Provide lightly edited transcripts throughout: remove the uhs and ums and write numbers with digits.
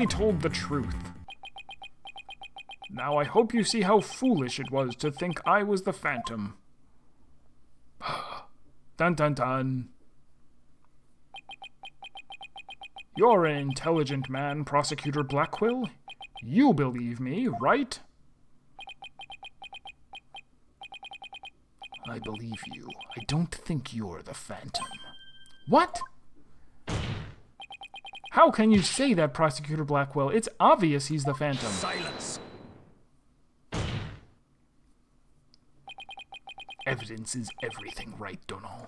He told the truth. Now I hope you see how foolish it was to think I was the Phantom. Dun dun dun. You're an intelligent man, Prosecutor Blackquill. You believe me, right? I believe you. I don't think you're the Phantom. What? How can you say that, Prosecutor Blackwell? It's obvious he's the Phantom. Silence! Evidence is everything, right, Donald?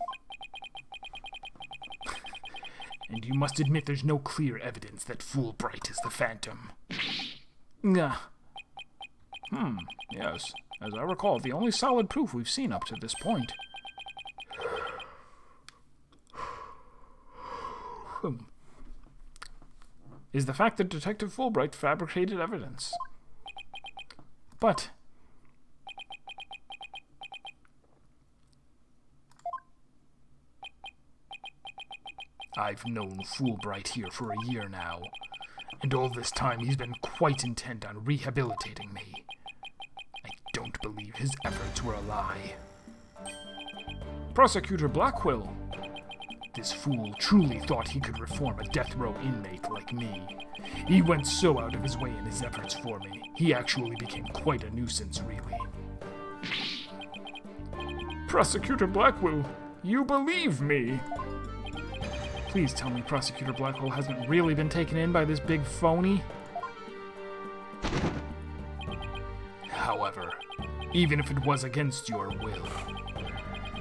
And you must admit there's no clear evidence that Fulbright is the Phantom. Yes. As I recall, the only solid proof we've seen up to this point. Is the fact that Detective Fulbright fabricated evidence. But I've known Fulbright here for a year now, and all this time he's been quite intent on rehabilitating me. I don't believe his efforts were a lie. Prosecutor Blackquill, this fool truly thought he could reform a death row inmate like me. He went so out of his way in his efforts for me, he actually became quite a nuisance, really. Prosecutor Blackquill, you believe me? Please tell me Prosecutor Blackwell hasn't really been taken in by this big phony. However, even if it was against your will,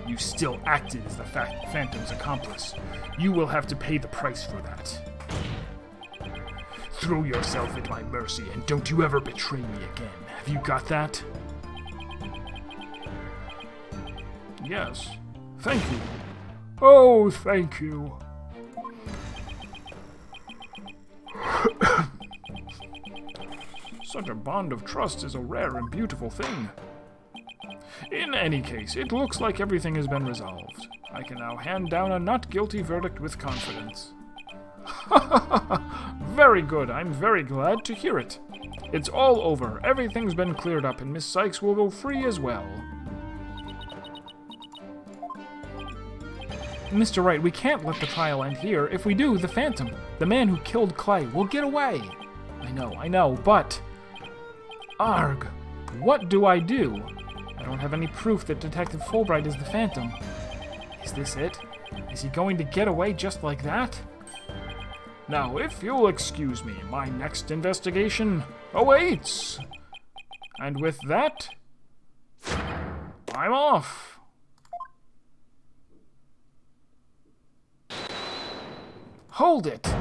you still acted as the Phantom's accomplice. You will have to pay the price for that. Throw yourself at my mercy and don't you ever betray me again. Have you got that? Yes. Thank you. Oh, thank you. Such a bond of trust is a rare and beautiful thing. In any case, it looks like everything has been resolved. I can now hand down a not guilty verdict with confidence. Very good. I'm very glad to hear it. It's all over. Everything's been cleared up, and Miss Sykes will go free as well. Mr. Wright, we can't let the trial end here. If we do, the Phantom, the man who killed Clay, will get away. I know, but... Arg! What do? I don't have any proof that Detective Fulbright is the Phantom. Is this it? Is he going to get away just like that? Now, if you'll excuse me, my next investigation awaits. And with that, I'm off. Hold it!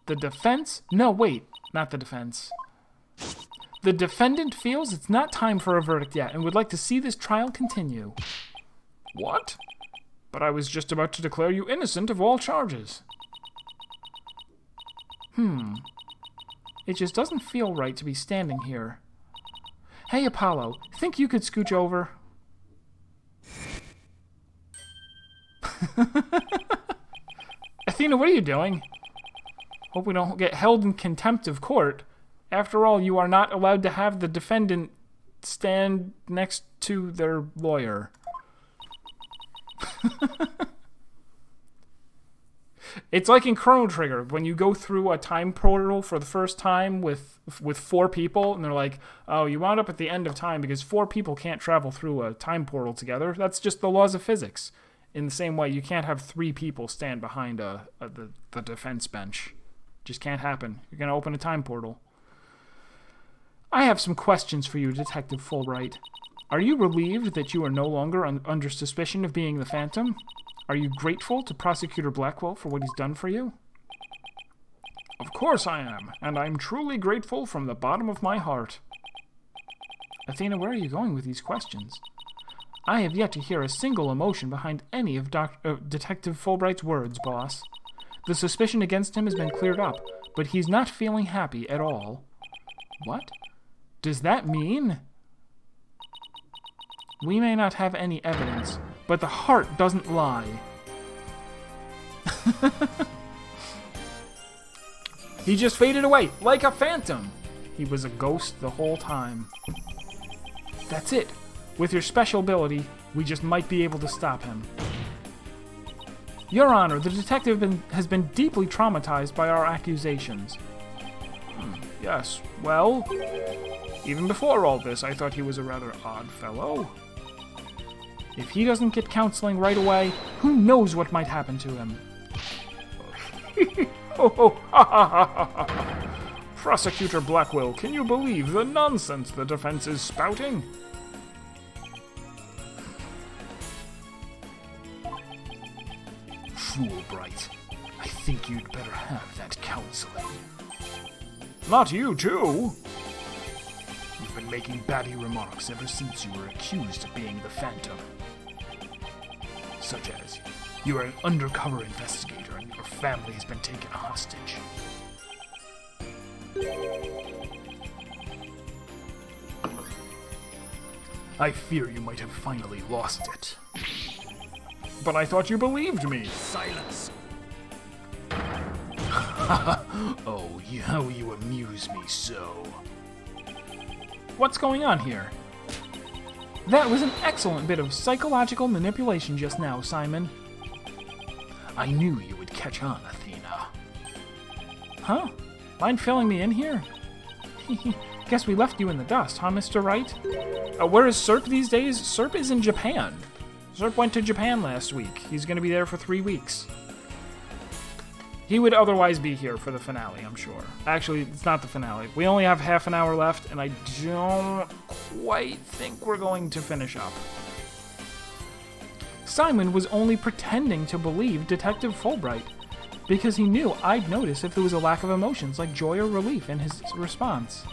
The defense? No, wait, not the defense. The defendant feels it's not time for a verdict yet and would like to see this trial continue. What? But I was just about to declare you innocent of all charges. It just doesn't feel right to be standing here. Hey, Apollo, think you could scooch over? Athena, what are you doing? Hope we don't get held in contempt of court. After all, you are not allowed to have the defendant stand next to their lawyer. It's like in Chrono Trigger, when you go through a time portal for the first time with 4 people, and they're like, oh, you wound up at the end of time because 4 people can't travel through a time portal together. That's just the laws of physics. In the same way, you can't have 3 people stand behind the defense bench. Just can't happen. You're going to open a time portal. I have some questions for you, Detective Fulbright. Are you relieved that you are no longer under suspicion of being the Phantom? Are you grateful to Prosecutor Blackwell for what he's done for you? Of course I am, and I'm truly grateful from the bottom of my heart. Athena, where are you going with these questions? I have yet to hear a single emotion behind any of Detective Fulbright's words, boss. The suspicion against him has been cleared up, but he's not feeling happy at all. What? Does that mean? We may not have any evidence, but the heart doesn't lie. He just faded away, like a phantom. He was a ghost the whole time. That's it. With your special ability, we just might be able to stop him. Your Honor, the detective has been deeply traumatized by our accusations. Yes, well, even before all this, I thought he was a rather odd fellow. If he doesn't get counseling right away, who knows what might happen to him? Oh, ha ha ha ha ha. Prosecutor Blackwell, can you believe the nonsense the defense is spouting? Fool, Wright. I think you'd better have that counseling. Not you, too! You've been making batty remarks ever since you were accused of being the Phantom. Such as, you are an undercover investigator and your family has been taken hostage. I fear you might have finally lost it. But I thought you believed me. Silence. Oh, how you amuse me so. What's going on here? That was an excellent bit of psychological manipulation just now, Simon. I knew you would catch on, Athena. Huh? Mind filling me in here? Guess we left you in the dust, huh, Mr. Wright? Where is Serp these days? Serp is in Japan. Serp went to Japan last week. He's going to be there for 3 weeks. He would otherwise be here for the finale, I'm sure. Actually, it's not the finale. We only have half an hour left, and I don't quite think we're going to finish up. Simon was only pretending to believe Detective Fulbright, because he knew I'd notice if there was a lack of emotions like joy or relief in his response.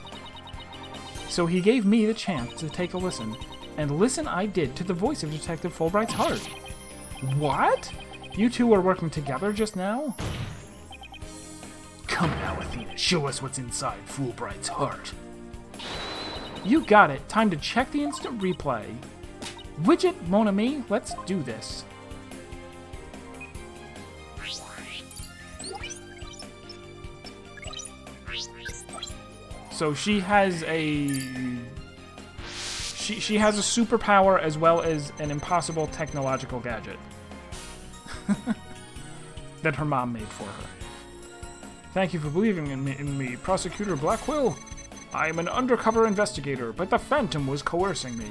So he gave me the chance to take a listen, and listen I did to the voice of Detective Fulbright's heart. What? You two were working together just now? Come now, Athena, show us what's inside Fulbright's heart. You got it. Time to check the instant replay. Widget, mon ami, let's do this. So she has a... She has a superpower as well as an impossible technological gadget that her mom made for her. Thank you for believing in me, Prosecutor Blackwell. I am an undercover investigator, but the Phantom was coercing me.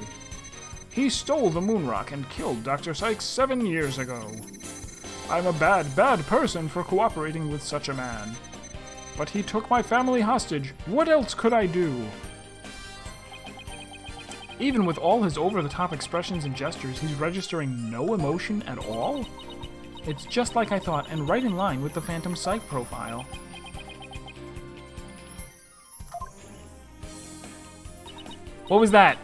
He stole the moon rock and killed Dr. Sykes 7 years ago. I'm a bad, bad person for cooperating with such a man. But he took my family hostage. What else could I do? Even with all his over-the-top expressions and gestures, he's registering no emotion at all? It's just like I thought, and right in line with the Phantom Psych profile. What was that?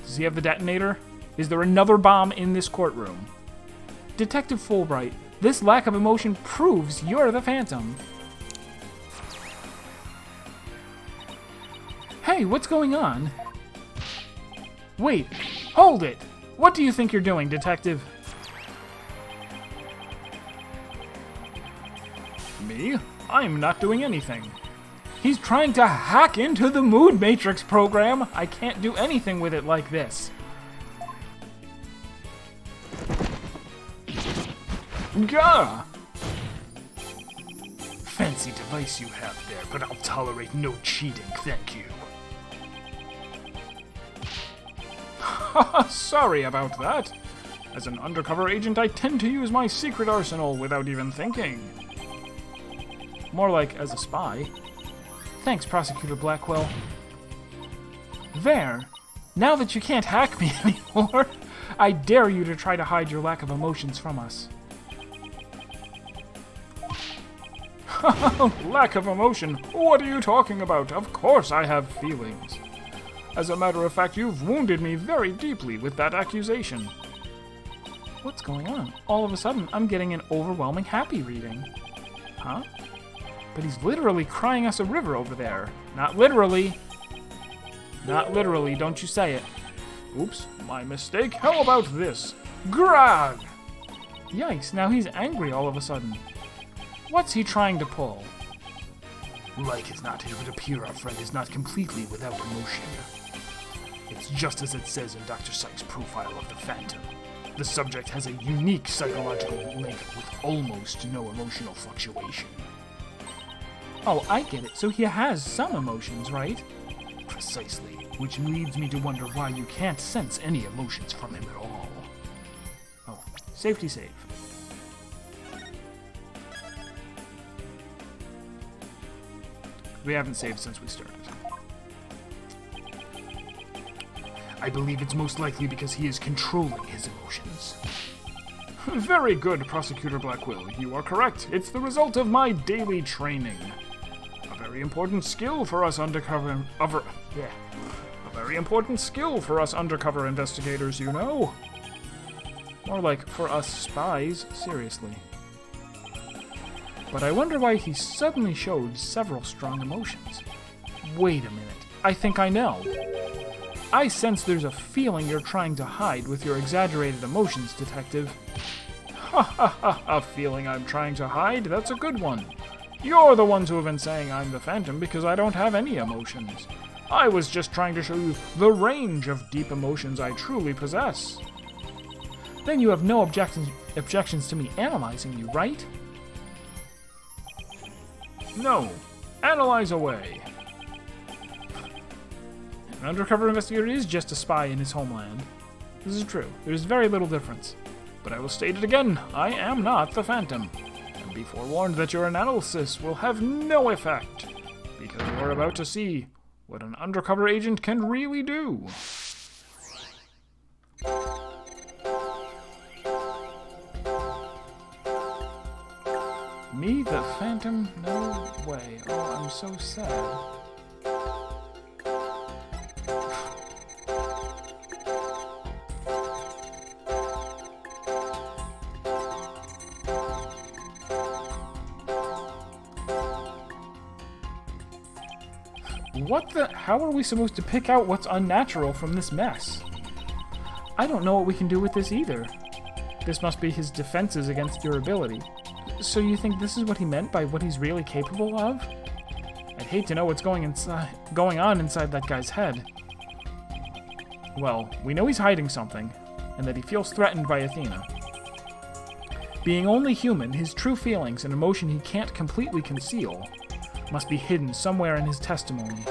Does he have the detonator? Is there another bomb in this courtroom? Detective Fulbright, this lack of emotion proves you're the Phantom. Hey, what's going on? Wait, hold it! What do you think you're doing, Detective? Me? I'm not doing anything. He's trying to hack into the Mood Matrix program. I can't do anything with it like this. Gah! Fancy device you have there, but I'll tolerate no cheating, thank you. Sorry about that. As an undercover agent, I tend to use my secret arsenal without even thinking. More like as a spy. Thanks, Prosecutor Blackwell. There. Now that you can't hack me anymore, I dare you to try to hide your lack of emotions from us. Lack of emotion? What are you talking about? Of course I have feelings. As a matter of fact, you've wounded me very deeply with that accusation. What's going on? All of a sudden, I'm getting an overwhelming happy reading. Huh? But he's literally crying us a river over there. Not literally. Not literally, don't you say it. Oops, my mistake. How about this? Grag! Yikes, now he's angry all of a sudden. What's he trying to pull? Like as not, it would appear our friend is not completely without emotion. It's just as it says in Dr. Sykes' profile of the Phantom. The subject has a unique psychological makeup with almost no emotional fluctuation. Oh, I get it. So he has some emotions, right? Precisely, which leads me to wonder why you can't sense any emotions from him at all. Oh, safety save. We haven't saved since we started. I believe it's most likely because he is controlling his emotions. Very good, Prosecutor Blackwell. You are correct. It's the result of my daily training. A very important skill for us undercover investigators, you know. More like for us spies, seriously. But I wonder why he suddenly showed several strong emotions. Wait a minute. I think I know. I sense there's a feeling you're trying to hide with your exaggerated emotions, Detective. Ha ha ha, a feeling I'm trying to hide? That's a good one. You're the ones who have been saying I'm the Phantom because I don't have any emotions. I was just trying to show you the range of deep emotions I truly possess. Then you have no objections to me analyzing you, right? No. Analyze away. An undercover investigator is just a spy in his homeland. This is true. There's very little difference. But I will state it again. I am not the Phantom. And be forewarned that your analysis will have no effect. Because you're about to see what an undercover agent can really do. Me, the Phantom? No way. Oh, I'm so sad. What the? How are we supposed to pick out what's unnatural from this mess? I don't know what we can do with this either. This must be his defenses against durability. So you think this is what he meant by what he's really capable of? I'd hate to know what's going on inside that guy's head. Well, we know he's hiding something, and that he feels threatened by Athena. Being only human, his true feelings and emotion he can't completely conceal must be hidden somewhere in his testimony.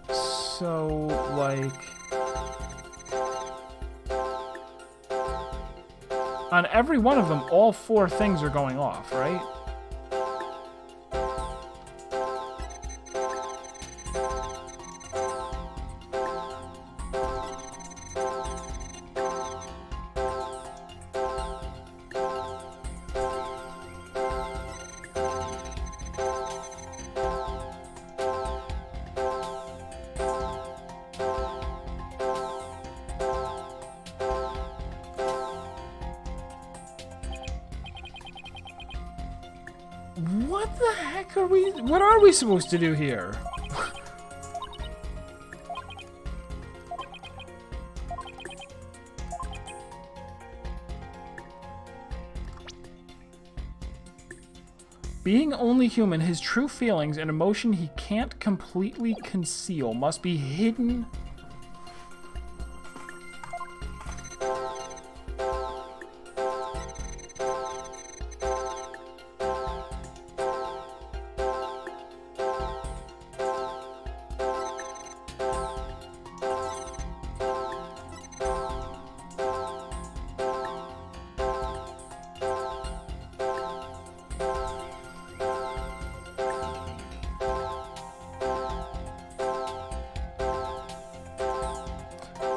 So, like... on every one of them, all four things are going off, right? What the heck are we... what are we supposed to do here? Being only human, his true feelings and emotion he can't completely conceal must be hidden.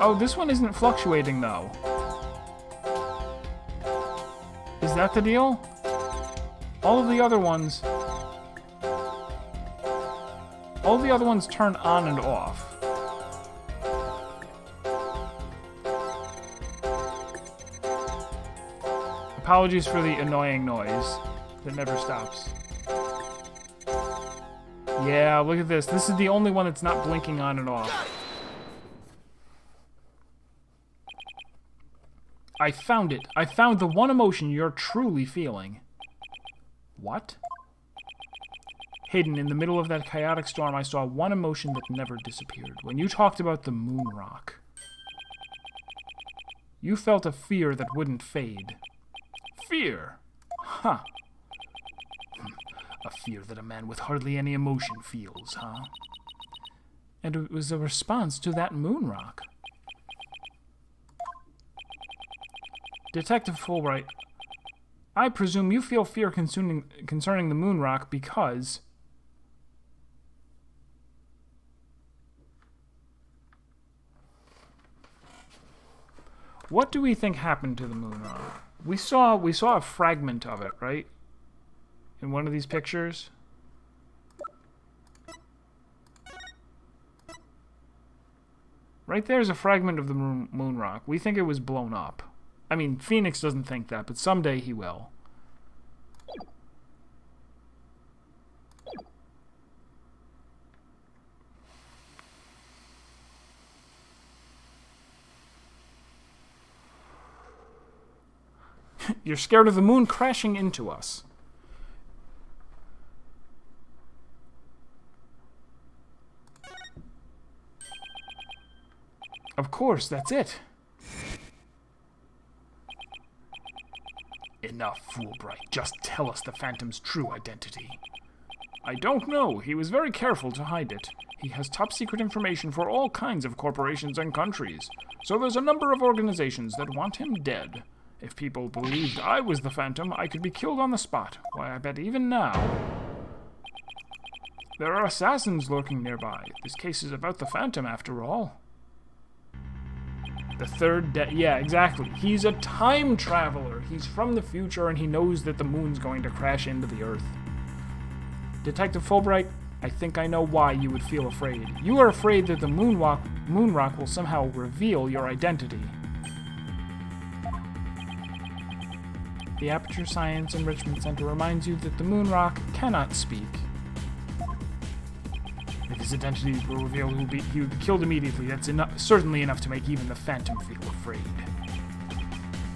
Oh, this one isn't fluctuating, though. Is that the deal? All of the other ones... all the other ones turn on and off. Apologies for the annoying noise. that never stops. Yeah, look at this. This is the only one that's not blinking on and off. I found it. I found the one emotion you're truly feeling. What? Hidden in the middle of that chaotic storm, I saw one emotion that never disappeared. When you talked about the moon rock, you felt a fear that wouldn't fade. Fear? Huh. A fear that a man with hardly any emotion feels, huh? And it was a response to that moon rock. Detective Fulbright, I presume you feel fear concerning the moon rock because... What do we think happened to the moon rock? We saw a fragment of it, right? In one of these pictures. Right there's a fragment of the moon rock. We think it was blown up. I mean, Phoenix doesn't think that, but someday he will. You're scared of the moon crashing into us. Of course, that's it. Enough, Fulbright. Just tell us the Phantom's true identity. I don't know. He was very careful to hide it. He has top secret information for all kinds of corporations and countries. So there's a number of organizations that want him dead. If people believed I was the Phantom, I could be killed on the spot. Why, I bet even now... There are assassins lurking nearby. This case is about the Phantom, after all. The third day... Yeah, exactly. He's a time traveler. He's from the future, and he knows that the moon's going to crash into the Earth. Detective Fulbright, I think I know why you would feel afraid. You are afraid that the moon rock will somehow reveal your identity. The Aperture Science Enrichment Center reminds you that the moon rock cannot speak. If his identity will reveal he would be killed immediately, that's certainly enough to make even the Phantom feel afraid.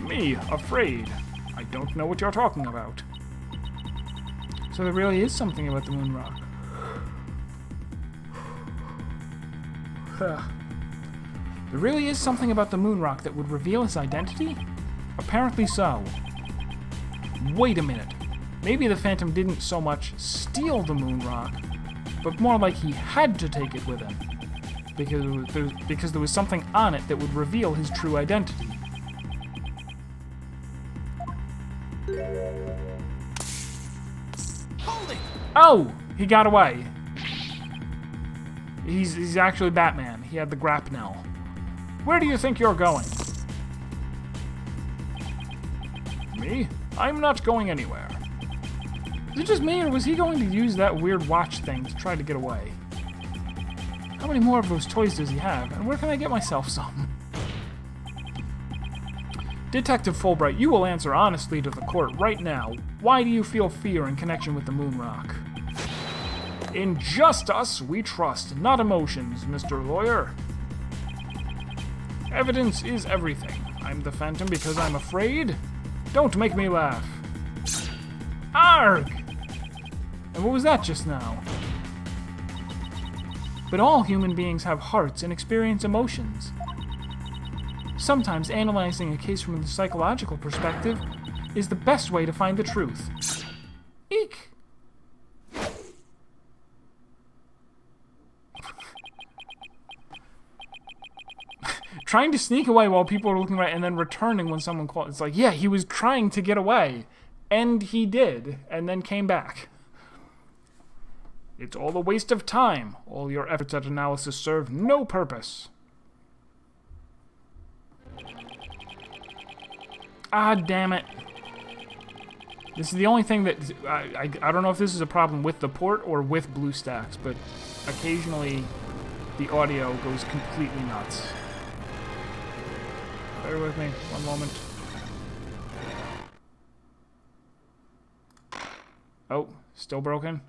Me? Afraid? I don't know what you're talking about. So there really is something about the moon rock. There really is something about the moon rock that would reveal his identity? Apparently so. Wait a minute. Maybe the Phantom didn't so much steal the moon rock, but more like he had to take it with him, because there was something on it that would reveal his true identity. Hold it! Oh! He got away. He's actually Batman. He had the grapnel. Where do you think you're going? Me? I'm not going anywhere. Is it just me, or was he going to use that weird watch thing to try to get away? How many more of those toys does he have, and where can I get myself some? Detective Fulbright, you will answer honestly to the court right now. Why do you feel fear in connection with the moon rock? In just us, we trust, not emotions, Mr. Lawyer. Evidence is everything. I'm the Phantom because I'm afraid? Don't make me laugh. Arg! And what was that just now? But all human beings have hearts and experience emotions. Sometimes analyzing a case from the psychological perspective is the best way to find the truth. Eek! Trying to sneak away while people are looking right and then returning when someone calls. It's like, yeah, he was trying to get away. And he did, and then came back. It's all a waste of time. All your efforts at analysis serve no purpose. Ah, damn it. This is the only thing that... I don't know if this is a problem with the port or with BlueStacks, but occasionally the audio goes completely nuts. Bear with me, one moment. Oh, still broken?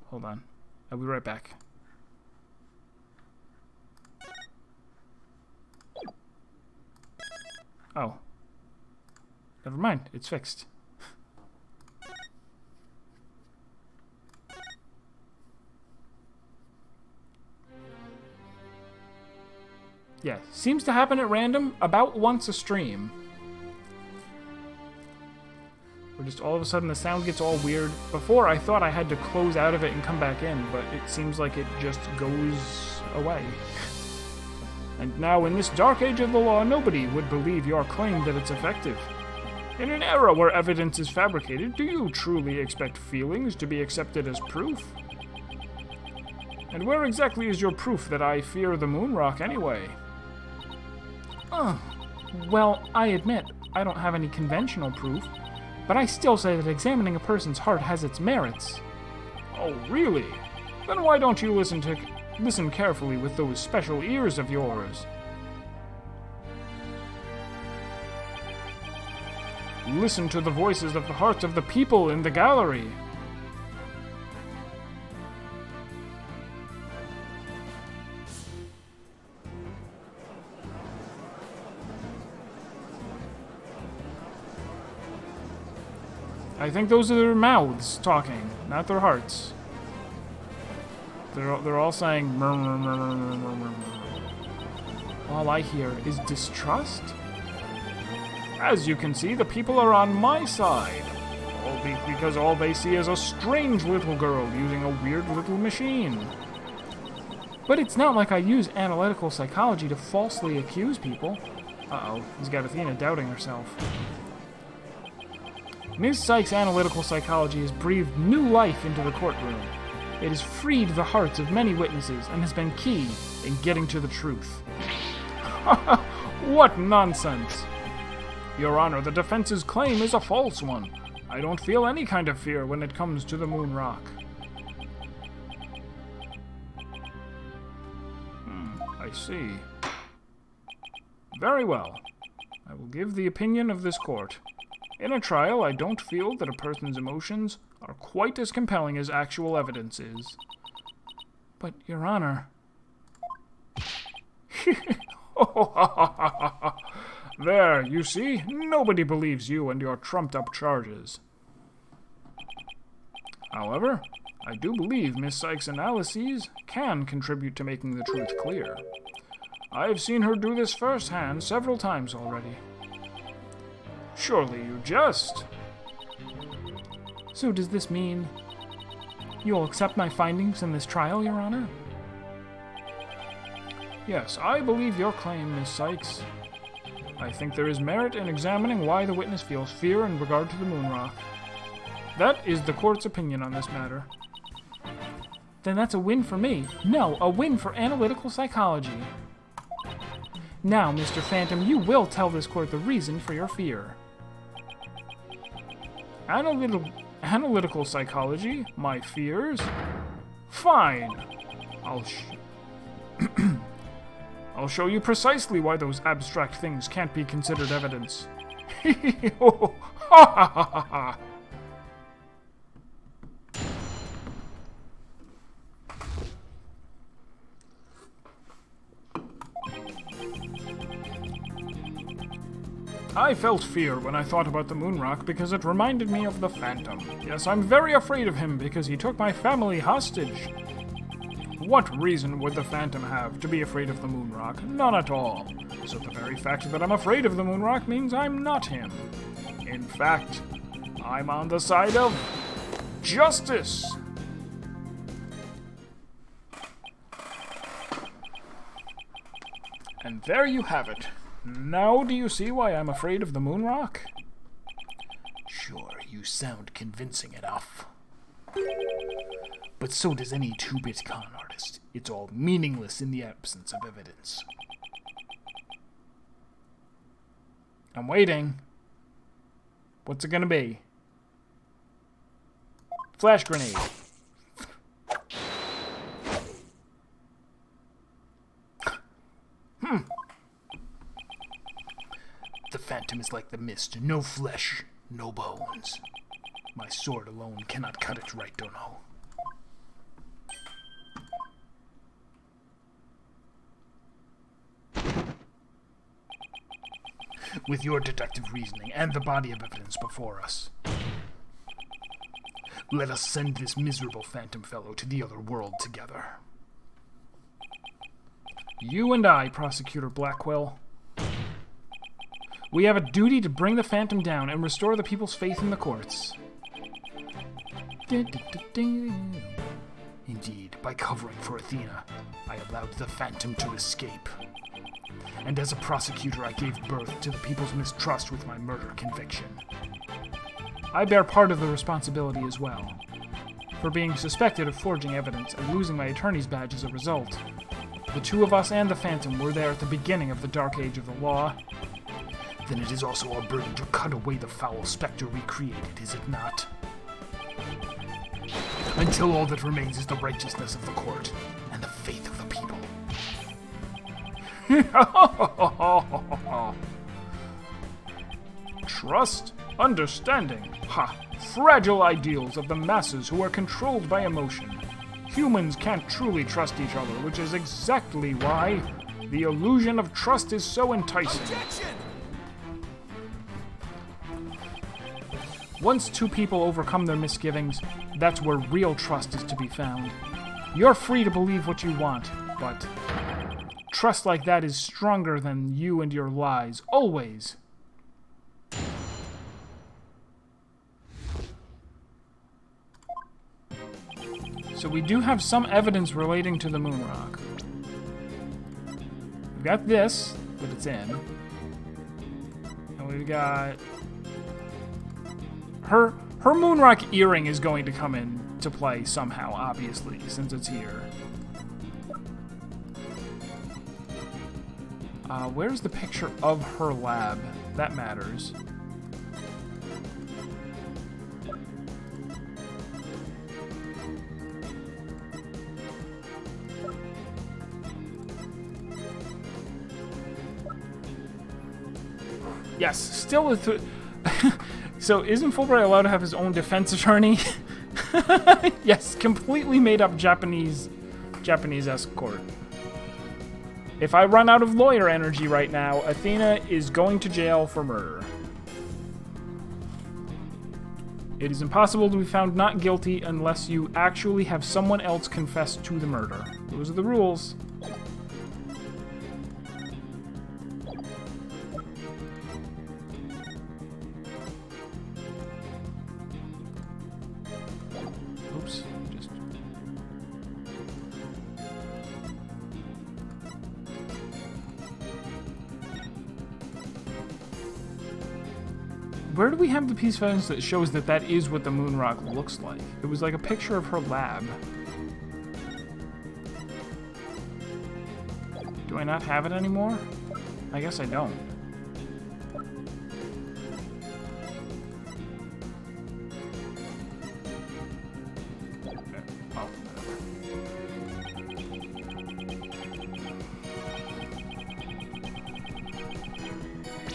Hold on. I'll be right back. Oh. Never mind. It's fixed. Yeah, seems to happen at random about once a stream. Or just all of a sudden the sound gets all weird. Before I thought I had to close out of it and come back in, but it seems like it just goes away. And now in this dark age of the law, nobody would believe your claim that it's effective. In an era where evidence is fabricated, do you truly expect feelings to be accepted as proof? And where exactly is your proof that I fear the moon rock anyway? Well, I admit, I don't have any conventional proof, but I still say that examining a person's heart has its merits. Oh, really? Then why don't you listen carefully with those special ears of yours? Listen to the voices of the hearts of the people in the gallery. I think those are their mouths talking, not their hearts. They're all saying murr, murr, murr, murr, murr, murr, murr. All I hear is distrust? As you can see, the people are on my side. Because all they see is a strange little girl using a weird little machine. But it's not like I use analytical psychology to falsely accuse people. Uh-oh, he's got Athena doubting herself. Ms. Sykes' analytical psychology has breathed new life into the courtroom. It has freed the hearts of many witnesses and has been key in getting to the truth. What nonsense! Your Honor, the defense's claim is a false one. I don't feel any kind of fear when it comes to the moon rock. I see. Very well. I will give the opinion of this court. In a trial, I don't feel that a person's emotions are quite as compelling as actual evidence is. But, Your Honor... There, you see? Nobody believes you and your trumped-up charges. However, I do believe Miss Sykes' analyses can contribute to making the truth clear. I've seen her do this firsthand several times already. Surely you jest. So does this mean you'll accept my findings in this trial, Your Honor? Yes, I believe your claim, Miss Sykes. I think there is merit in examining why the witness feels fear in regard to the moon rock. That is the court's opinion on this matter. Then that's a win for me. No, a win for analytical psychology. Now, Mr. Phantom, you will tell this court the reason for your fear. Analytical psychology? My fears? Fine. I'll show you precisely why those abstract things can't be considered evidence. Ha ha ha ha! I felt fear when I thought about the moon rock because it reminded me of the Phantom. Yes, I'm very afraid of him because he took my family hostage. What reason would the Phantom have to be afraid of the moon rock? None at all. So the very fact that I'm afraid of the moon rock means I'm not him. In fact, I'm on the side of justice. And there you have it. Now do you see why I'm afraid of the moon rock? Sure, you sound convincing enough. But so does any two-bit con artist. It's all meaningless in the absence of evidence. I'm waiting. What's it gonna be? Flash grenade. The Phantom is like the mist, no flesh, No bones. My sword alone cannot cut it right, Dono. With your deductive reasoning and the body of evidence before us, let us send this miserable phantom fellow to the other world together. You and I, Prosecutor Blackwell. We have a duty to bring the phantom down and restore the people's faith in the courts. Indeed, by covering for Athena, I allowed the phantom to escape. And as a prosecutor, I gave birth to the people's mistrust with my murder conviction. I bear part of the responsibility as well, for being suspected of forging evidence and losing my attorney's badge as a result. The two of us and the Phantom were there at the beginning of the dark age of the law. Then it is also our burden to cut away the foul specter we created, is it not? Until all that remains is the righteousness of the court and the faith of the people. Trust, understanding, fragile ideals of the masses who are controlled by emotion. Humans can't truly trust each other, which is exactly why the illusion of trust is so enticing. Objection! Once two people overcome their misgivings, that's where real trust is to be found. You're free to believe what you want, but trust like that is stronger than you and your lies, always. So we do have some evidence relating to the moon rock. We've got this, that it's in. And we've got... Her moon rock earring is going to come in to play somehow, obviously, since it's here. Where's the picture of her lab? That matters. Yes, still a... So, isn't Fulbright allowed to have his own defense attorney? Yes, completely made up Japanese escort. If I run out of lawyer energy right now, Athena is going to jail for murder. It is impossible to be found not guilty unless you actually have someone else confess to the murder. Those are the rules. Oops, just... Where do we have the piece of evidence that shows that that is what the moon rock looks like? It was like a picture of her lab. Do I not have it anymore? I guess I don't. Oh,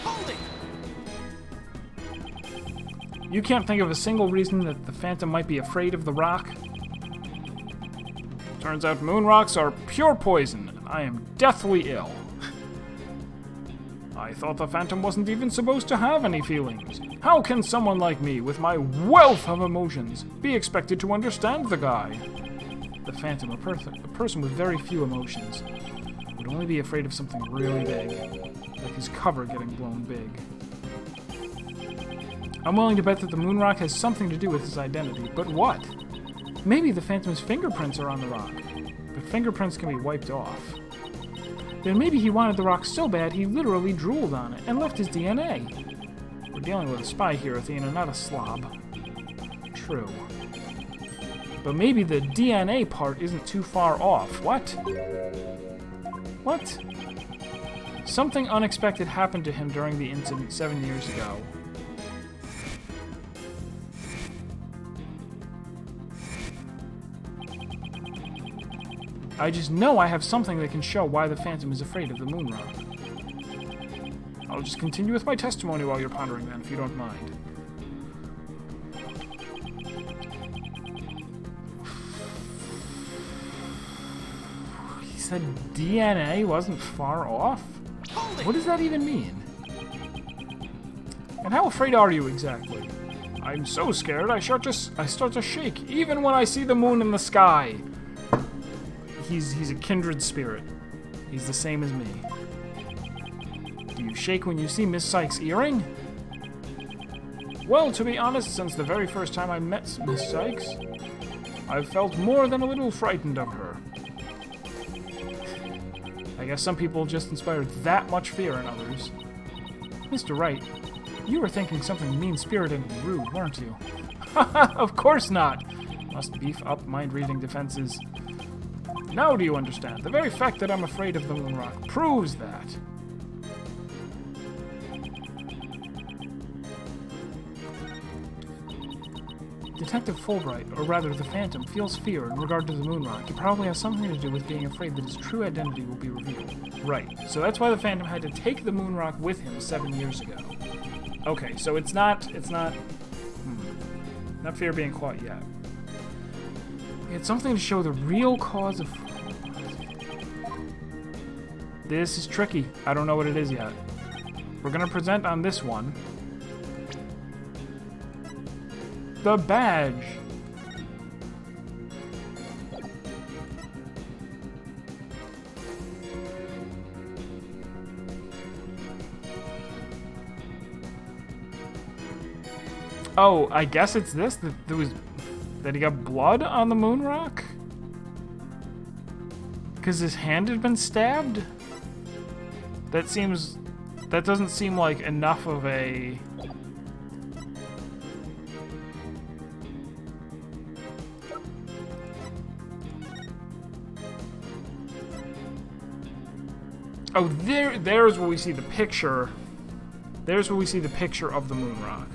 Hold it! you can't think of a single reason that the Phantom might be afraid of the rock? Turns out moon rocks are pure poison, and I am deathly ill. I thought the Phantom wasn't even supposed to have any feelings. How can someone like me, with my wealth of emotions, be expected to understand the guy? The Phantom, a person with very few emotions, would only be afraid of something really big, like his cover getting blown big. I'm willing to bet that the moon rock has something to do with his identity, but what? Maybe the Phantom's fingerprints are on the rock, but fingerprints can be wiped off. Then maybe he wanted the rock so bad he literally drooled on it and left his DNA. We're dealing with a spy here, Athena, not a slob. True. But maybe the DNA part isn't too far off. What? What? Something unexpected happened to him during the incident 7 years ago. I just know I have something that can show why the Phantom is afraid of the moon rock. I'll just continue with my testimony while you're pondering then, if you don't mind. said DNA wasn't far off? What does that even mean? And how afraid are you exactly? I'm so scared I start to shake, even when I see the moon in the sky. He's a kindred spirit. He's the same as me. Do you shake when you see Miss Sykes' earring? Well, to be honest, since the very first time I met Miss Sykes, I've felt more than a little frightened of her. I guess some people just inspired that much fear in others. Mr. Wright, you were thinking something mean-spirited and rude, weren't you? Of course not! Must beef up mind-reading defenses. Now do you understand? The very fact that I'm afraid of the moon rock proves that. Detective Fulbright, or rather the Phantom, feels fear in regard to the moon rock. It probably has something to do with being afraid that his true identity will be revealed. Right, so that's why the Phantom had to take the moon rock with him 7 years ago. Okay, so it's not fear of being caught yet. It's something to show the real cause of... This is tricky. I don't know what it is yet. We're gonna present on this one. The badge. Oh, I guess it's this. That he got blood on the moon rock? Because his hand had been stabbed? That doesn't seem like enough of a... Oh, there's where we see the picture. There's where we see the picture of the moon rock.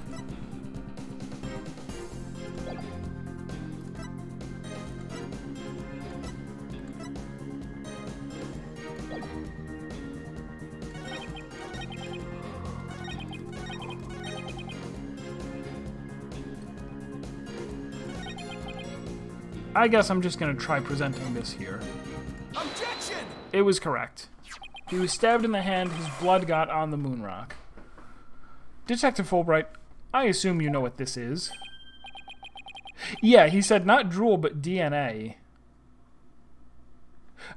I guess I'm just gonna try presenting this here. Objection! It was correct. He was stabbed in the hand, his blood got on the moon rock. Detective Fulbright, I assume you know what this is. Yeah, he said not drool, but DNA.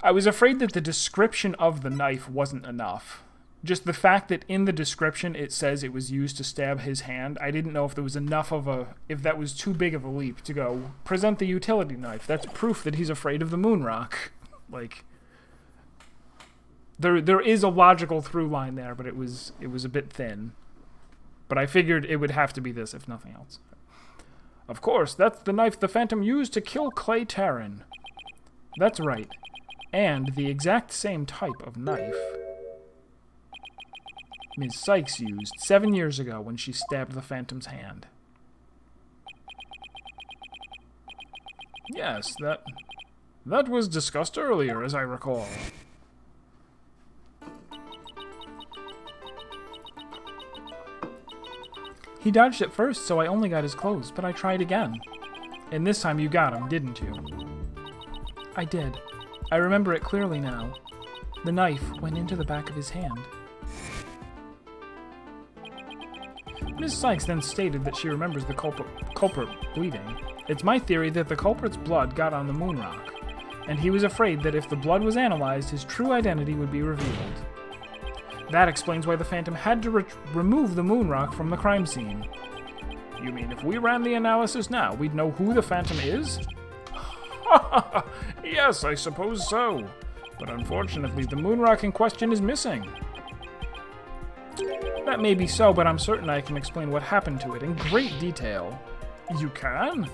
I was afraid that the description of the knife wasn't enough. Just the fact that in the description it says it was used to stab his hand, I didn't know if there was enough of a... if that was too big of a leap to go, present the utility knife. That's proof that he's afraid of the moon rock. Like... There is a logical through line there, but it was a bit thin. But I figured it would have to be this, if nothing else. Of course, that's the knife the Phantom used to kill Clay Taryn. That's right. And the exact same type of knife Ms. Sykes used 7 years ago when she stabbed the Phantom's hand. Yes, that was discussed earlier, as I recall. He dodged at first, so I only got his clothes, but I tried again. And this time you got him, didn't you? I did. I remember it clearly now. The knife went into the back of his hand. Miss Sykes then stated that she remembers the culprit bleeding. It's my theory that the culprit's blood got on the moon rock, and he was afraid that if the blood was analyzed, his true identity would be revealed. That explains why the Phantom had to remove the moon rock from the crime scene. You mean if we ran the analysis now, we'd know who the Phantom is? Yes, I suppose so. But unfortunately, the moon rock in question is missing. That may be so, but I'm certain I can explain what happened to it in great detail. You can?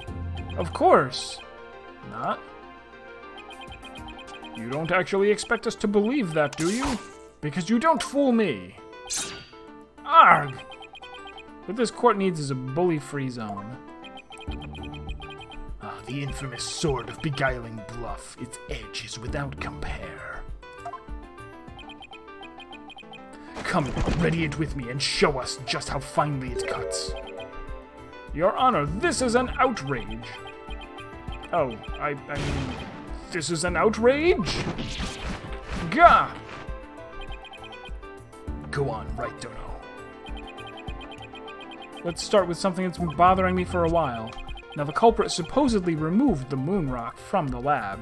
Of course. Not? You don't actually expect us to believe that, do you? Because you don't fool me. Arg! What this court needs is a bully-free zone. Ah, the infamous sword of beguiling bluff. Its edge is without compare. Come, ready it with me and show us just how finely it cuts. Your Honor, this is an outrage. Oh, I mean, This is an outrage! Gah! Go on, Wright Dono. Let's start with something that's been bothering me for a while. Now, the culprit supposedly removed the moon rock from the lab.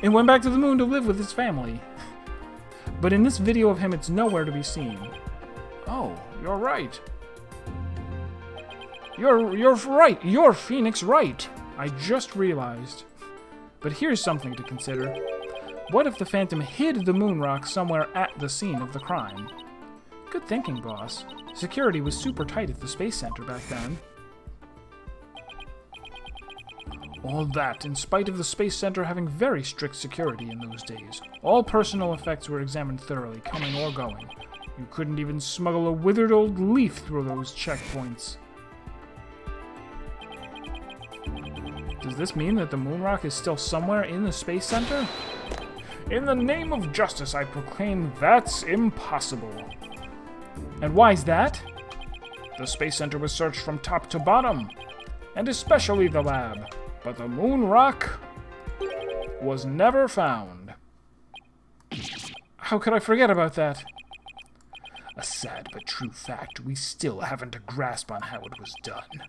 And went back to the moon to live with his family. But in this video of him, it's nowhere to be seen. Oh, you're right. You're right. You're Phoenix Wright. I just realized. But here's something to consider. What if the Phantom hid the moon rock somewhere at the scene of the crime? Good thinking, boss. Security was super tight at the Space Center back then. All that, in spite of the Space Center having very strict security in those days. All personal effects were examined thoroughly, coming or going. You couldn't even smuggle a withered old leaf through those checkpoints. Does this mean that the moon rock is still somewhere in the Space Center? In the name of justice, I proclaim that's impossible. And why's that? The Space Center was searched from top to bottom, and especially the lab. But the moon rock was never found. How could I forget about that? A sad but true fact. We still haven't a grasp on how it was done.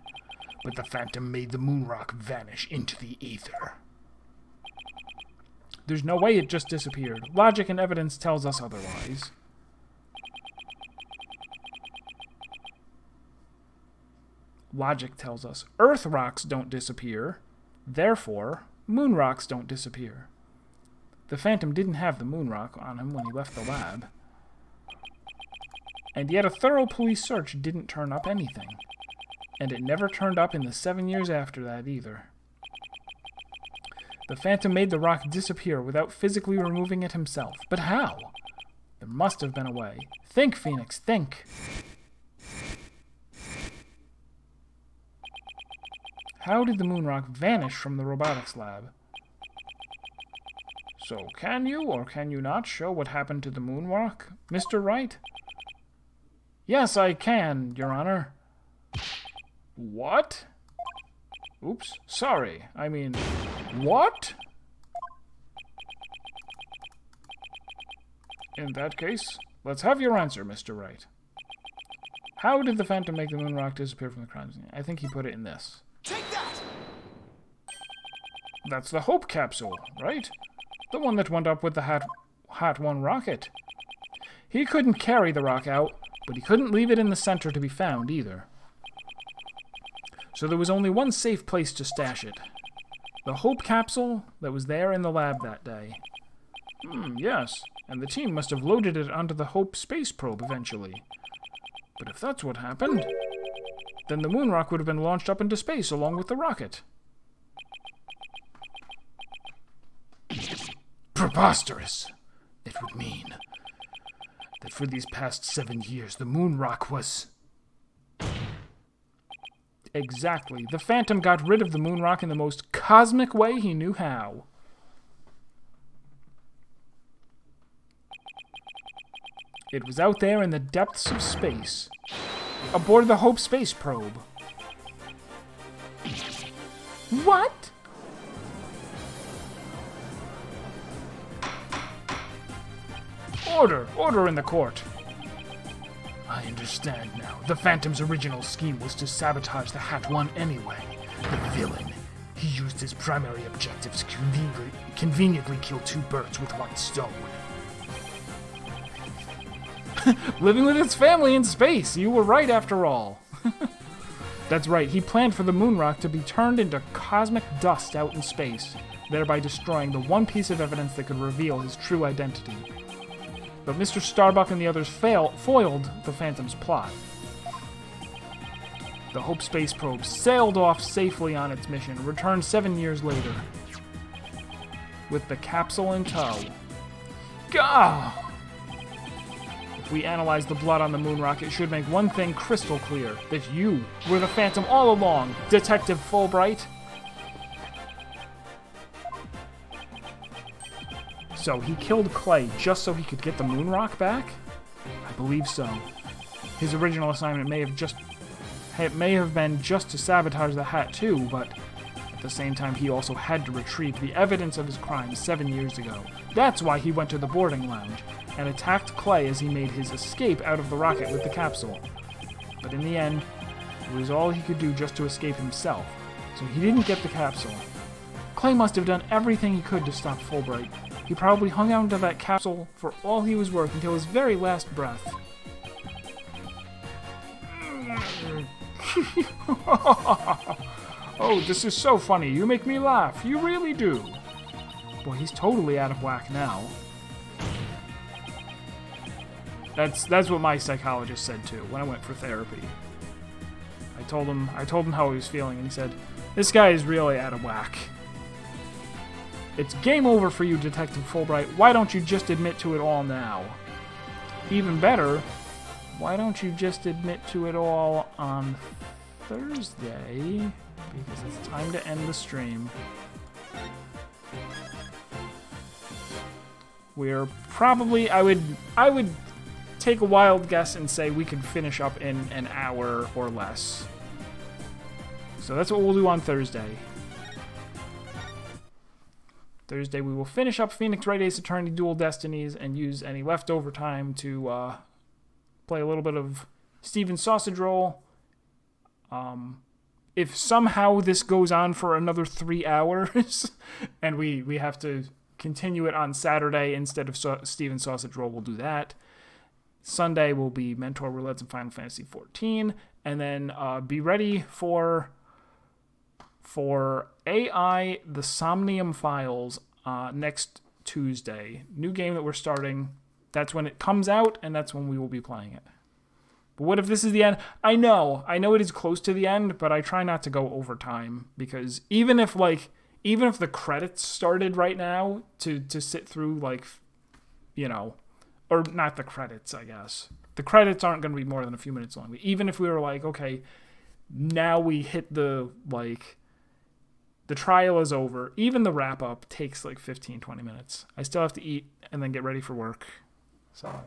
But the Phantom made the moon rock vanish into the ether. There's no way it just disappeared. Logic and evidence tells us otherwise. Logic tells us Earth rocks don't disappear. Therefore, moon rocks don't disappear. The Phantom didn't have the moon rock on him when he left the lab. And yet a thorough police search didn't turn up anything. And it never turned up in the 7 years after that either. The Phantom made the rock disappear without physically removing it himself. But how? There must have been a way. Think, Phoenix, think. How did the moon rock vanish from the robotics lab? So can you or can you not show what happened to the moon rock, Mr. Wright? Yes, I can, Your Honor. What? Oops, sorry. I mean, what? In that case, let's have your answer, Mr. Wright. How did the Phantom make the moon rock disappear from the crime scene? I think he put it in this. Take that! That's the Hope capsule, right? The one that went up with the Hat 1 rocket. He couldn't carry the rock out, but he couldn't leave it in the center to be found either. So there was only one safe place to stash it. The Hope capsule that was there in the lab that day. Yes, and the team must have loaded it onto the Hope space probe eventually. But if that's what happened, then the moon rock would have been launched up into space along with the rocket. Preposterous! It would mean that for these past 7 years, the moon rock was... Exactly. The Phantom got rid of the moon rock in the most cosmic way he knew how. It was out there in the depths of space, aboard the Hope space probe. What? Order in the court. I understand now. The Phantom's original scheme was to sabotage the Hat 1 anyway. The villain. He used his primary objectives to conveniently kill two birds with one stone. Living with his family in space. You were right after all. That's right. He planned for the moon rock to be turned into cosmic dust out in space, thereby destroying the one piece of evidence that could reveal his true identity. But Mr. Starbuck and the others foiled the Phantom's plot. The Hope space probe sailed off safely on its mission, returned 7 years later, with the capsule in tow. Gah! If we analyze the blood on the moon rock, it should make one thing crystal clear, that you were the Phantom all along, Detective Fulbright. So he killed Clay just so he could get the moon rock back? I believe so. His original assignment may have been just to sabotage the Hat too, but At the same time, he also had to retrieve the evidence of his crime 7 years ago. That's why he went to the boarding lounge and attacked Clay as he made his escape out of the rocket with the capsule. But in the end, it was all he could do just to escape himself, so he didn't get the capsule. Clay must have done everything he could to stop Fulbright. He probably hung on to that capsule for all he was worth until his very last breath. Oh, this is so funny. You make me laugh. You really do. Boy, he's totally out of whack now. That's what my psychologist said too when I went for therapy. I told him how he was feeling, and he said, "This guy is really out of whack. It's game over for you, Detective Fulbright. Why don't you just admit to it all now? Even better, why don't you just admit to it all on Thursday? Because it's time to end the stream." We're probably, I would take a wild guess and say we could finish up in an hour or less. So that's what we'll do on Thursday. Thursday we will finish up Phoenix Wright Ace Attorney Dual Destinies and use any leftover time to play a little bit of Steven Sausage Roll. If somehow this goes on for another 3 hours and we have to continue it on Saturday instead of Steven Sausage Roll, we'll do that. Sunday will be Mentor Roulettes and Final Fantasy XIV, and then be ready for AI The Somnium Files next Tuesday. New game that we're starting. That's when it comes out, and that's when we will be playing it. But what if this is the end? I know it is close to the end, but I try not to go over time, because even if the credits started right now to sit through, or not the credits, I guess. The credits aren't going to be more than a few minutes long. Even if we were like, okay, now we hit the trial is over. Even the wrap up takes like 15, 20 minutes. I still have to eat and then get ready for work. So